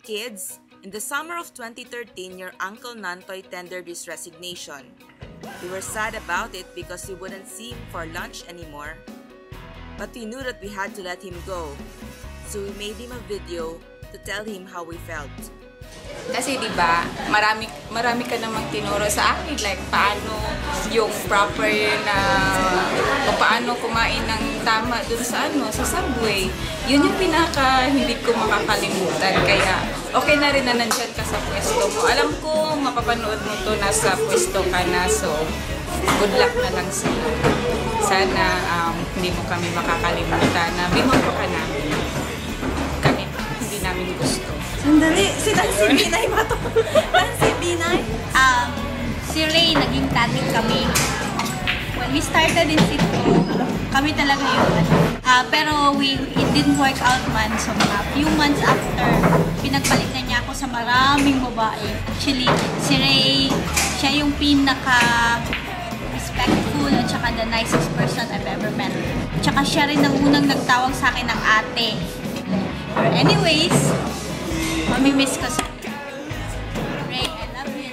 Kids, in the summer of 2013, your Uncle Nantoy tendered his resignation. We were sad about it because we wouldn't see him for lunch anymore. But we knew that we had to let him go. So we made him a video to tell him how we felt. Kasi diba, marami ka namang tinuro sa akin, like paano yung proper na, o paano kumain ng tama dun sa subway. Yun yung pinaka hindi ko makakalimutan. Kaya okay na rin na nandyan ka sa pwesto mo. Alam ko, mapapanood mo to, nasa pwesto ka na, so good luck na lang sa'yo. Sana hindi mo kami makakalimutan na bimangko ka namin. Kahit hindi namin gusto. Sandali, si Binay ba ito? Si Binay? Si Ray, naging tating kami. When we started in sitcom, kami talaga yun. Pero it didn't work out man. So mga few months after, pinagpalit na niya ako sa maraming babae. Actually, si Ray, siya yung pinaka-respectful at saka the nicest person I've ever met. Tsaka siya rin ang unang nagtawag sa akin ng ate. Anyways, mamimiss ko sa Ray, I love you.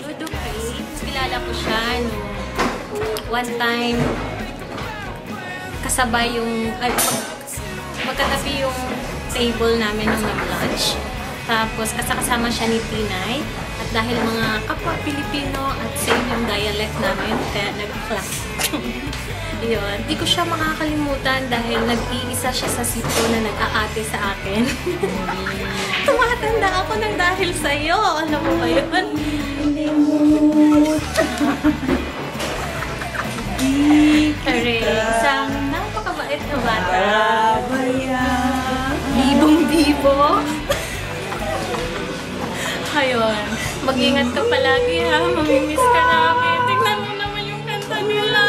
Good, okay. Kilala ko siya, one time, kasabay yung, magkatabi yung table namin ng lunch. Tapos, kasama siya ni Tinay. At dahil mga kapwa Pilipino at same yung dialect namin, kaya nag-class. Yun. Di ko siya makakalimutan dahil nag-iisa siya sa sitio na nag-aate sa akin. Tumatanda ako ng dahil sa'yo. Alam mo ba yun? Kare, isang napakabait na bata. Bibong-bibo. Ayun. Mag-ingat ka palagi ha. Mamimiss ka namin. Tignan mo naman yung kanta nila.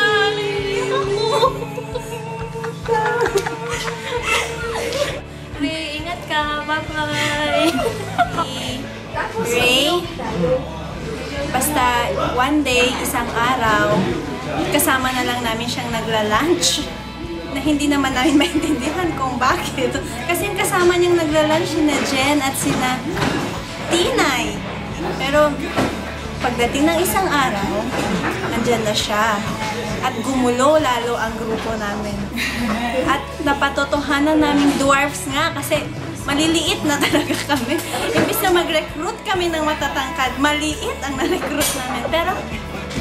Ray, ingat ka. Bye-bye. Ray, basta one day, isang araw, kasama na lang namin siyang nagla-lunch na hindi naman namin maintindihan kung bakit. Kasi kasama niyang nagla-lunch sina Jen at sina Tinay. Pero pagdating ng isang araw, nandyan na siya. At gumulo lalo ang grupo namin. At napatotohanan namin dwarfs nga kasi maliliit na talaga kami. Imbis na mag-recruit kami ng matatangkad, maliit ang na-recruit namin. Pero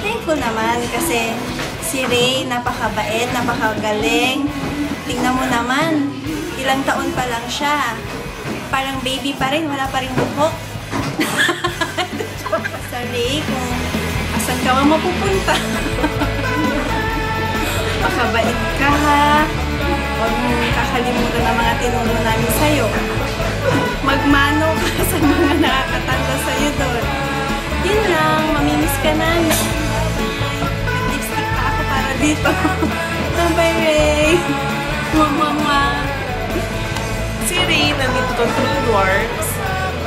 thankful naman kasi si Ray napakabait, napakagaling. Tingnan mo naman, ilang taon pa lang siya. Parang baby pa rin, wala pa rin buhok. Sa Ray, kung asan ka man mapupunta. Pakabait ka ha. Huwag mong kakalimutan ang mga tinuro namin sa'yo. Magmano ka sa mga nakakatanda sa'yo doon. Yun lang, mamimiss ka na. Lipstick pa ako para dito. Bye-bye, Ray. Mama. Si Ray nandito through dwarfs.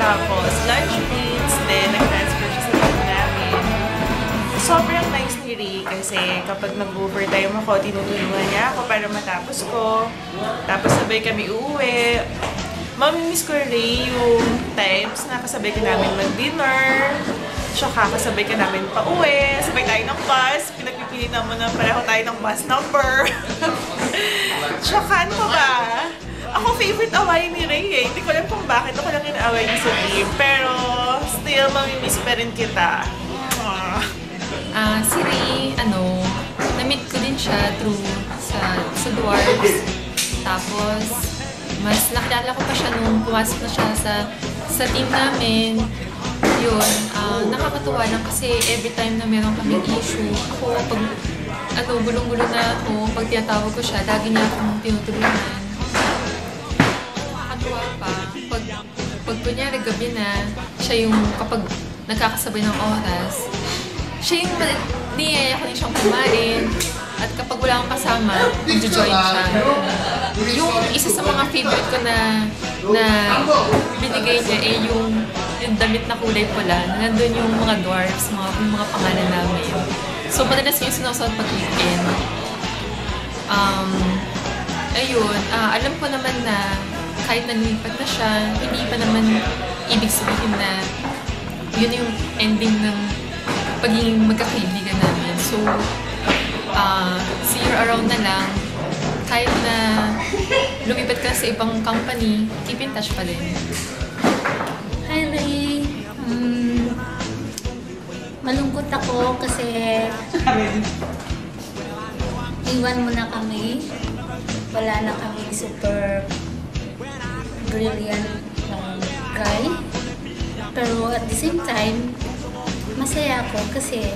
Tapos lunchmates. Then nag-transfer siya sa team namin. Sobrang nice ni Ray kasi kapag nag-overtime ako, tinutulungan niya ako para matapos ko. Tapos sabay kami uuwi. Mamimiss ko Ray yung times na kasabay ka namin mag-dinner. Tsaka kasabay ka namin pa-uwi. Sabay tayo ng bus. Pinagpipilitan mo na pareho tayo ng bus number. Tsaka ano ba? Ako favorite away ni Ray eh. Hindi ko alam kung bakit ako lang inaaway niya sa team. Pero still, mamimiss pa rin kita. Si Ray, na-meet ko din siya through sa dwarfs. Tapos, mas nakilala ko pa siya nung pumasok na siya sa team namin. Yun, nakakatuwa lang kasi every time na meron kaming issue, ako, pag gulong-gulo na ako, pag tinatawag ko siya, lagi niya akong tinutulungan. Nakakatuwa pa, pag kunyari gabi na, siya yung kapag nagkakasabay ng oras, siya yung niyaya ko rin siyang kumain. At kapag wala akong kasama, mag-join siya. Yung isa sa mga favorite ko na binigay niya eh yung damit na kulay pula. Nandun yung mga dwarfs, yung mga pangalan namin. So, madalas yung sinusuot pag-weekend. Ayun, alam ko naman na kahit na lumipat na siya, hindi pa naman ibig sabihin na yun yung ending ng pagiging magkakaibigan namin. So, see you around na lang. Kahit na lumipat ka sa ibang company, keep in touch pa din. Hi, Ray. Malungkot ako kasi iwan mo na kami. Wala na kami super brilliant guy. Pero at the same time, masaya ako kasi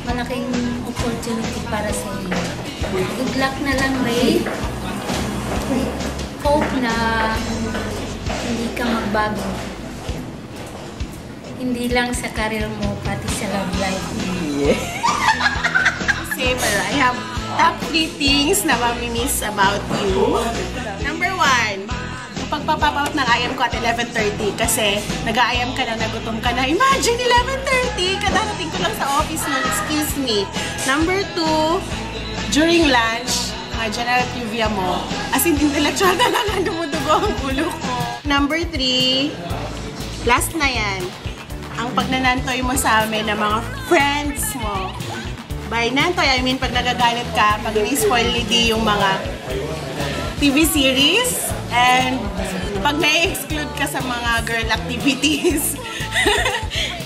malaking opportunity para sa iyo. Good luck na lang, Ray. Hope na hindi ka magbago. Hindi lang sa career mo, pati sa love life mo. Same, I have top 3 things na mamimiss about you. Number 1, pagpapapapot ng IM ko at 11:30 kasi nag-IM ka na, nagutom ka na. Imagine, 11:30! Kadarating ko lang sa office nun, excuse me. Number 2, during lunch, general trivia mo, as in intellectual talaga, dumudugo ang ulo ko. Number 3, last na yan, ang pagnanantoy mo sa amin ng mga friends mo. By nantoy, I mean pag nagagalit ka, pag ni-spoil lidi yung mga TV series, and pag na-exclude ka sa mga girl activities.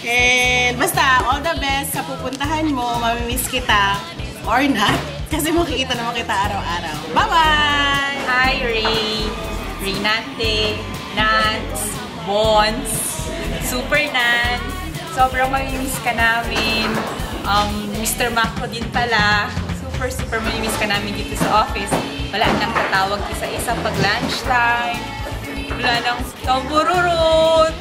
And basta, all the best sa pupuntahan mo, mamimiss kita, or not, kasi makikita naman kita araw-araw. Bye-bye! Hi, Ray! Rinante, Nance, Bons, Super Nan. Sobrang mamimiss ka namin. Mr. Macro din pala. Super mamimiss ka namin dito sa office. Wala nang tatawag isa-isa pag lunchtime. Wala nang tambururut.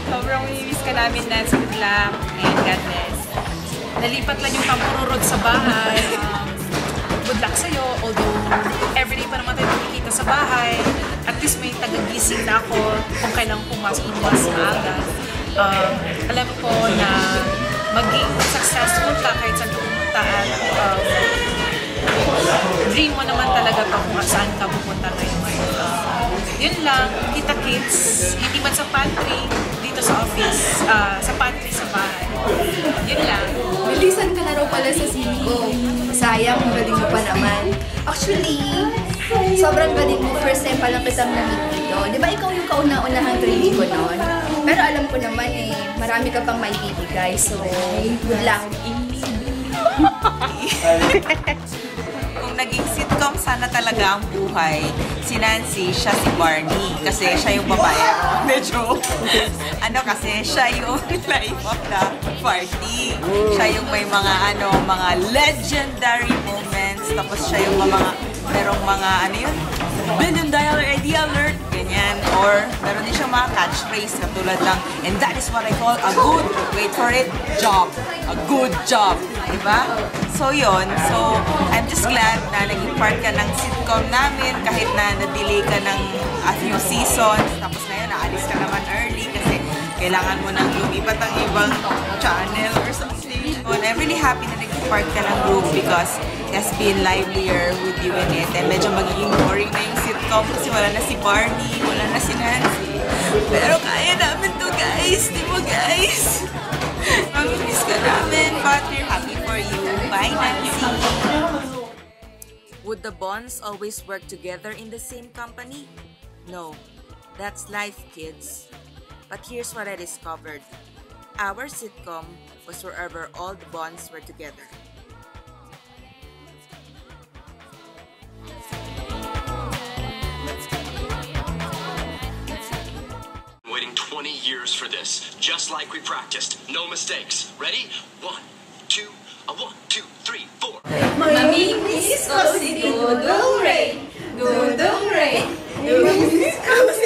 Sobrang mamimiss ka namin, Nance. Good luck. And God bless. Nalipat lang yung tambururut sa bahay. Good luck sa'yo. Although, everyday pa naman tayo nakikita sa bahay. At least may tagagising na ako kung kailang pumasok na aga. Alam ko na maging successful ka kahit saan ka pumunta at dream mo naman talaga pa kung saan ka pupunta ngayon. Yun lang, kita-kits, hindi man sa pantry, dito sa office, sa pantry sa bahay. Yun lang. Bilisan ka na raw pala sa CV ko. Sayang, galing mo pa naman. Actually, sobrang galing mo. First time palang kitang na-meet dito. Di ba ikaw yung kauna-unahang trainee ko noon? Pero alam ko naman marami ka pang may bibigay. So, good luck. Kung naging sitcom sana talaga ang buhay, si Nancy, siya si Barney. Kasi siya yung babae. Medyo, kasi siya yung life of the party. Siya yung may mga legendary moments. Tapos siya yung merong mga, billion dollar idea alert, ganyan. Or, meron din siya mga catchphrase katulad ng, and that is what I call a good, wait for it, job. A good job. Diba? So, yun. So, I'm just glad na naging part ka ng sitcom namin kahit na na-delay ka ng a few seasons. Tapos na yun, naalis ka naman early kasi kailangan mo nang lumipat ang ibang channel or something. So, I'm really happy na naging part ka ng group because it has been livelier with you in it. And medyo magiging boring na yung sitcom kasi wala na si Barney, wala na si Nancy. Pero kaya namin to, guys. Di ba, guys? Mamimiss ka namin, but we're happy for you. Bye, Nancy. Would the bonds always work together in the same company? No. That's life, kids. But here's what I discovered. Our sitcom was wherever all the bonds were together. Waiting 20 years for this, just like we practiced. No mistakes. Ready? 1, 2, 1, 2, 3, 4. Mamimiss ko si Dudong Ray. Dudong Ray. Mamimiss ko si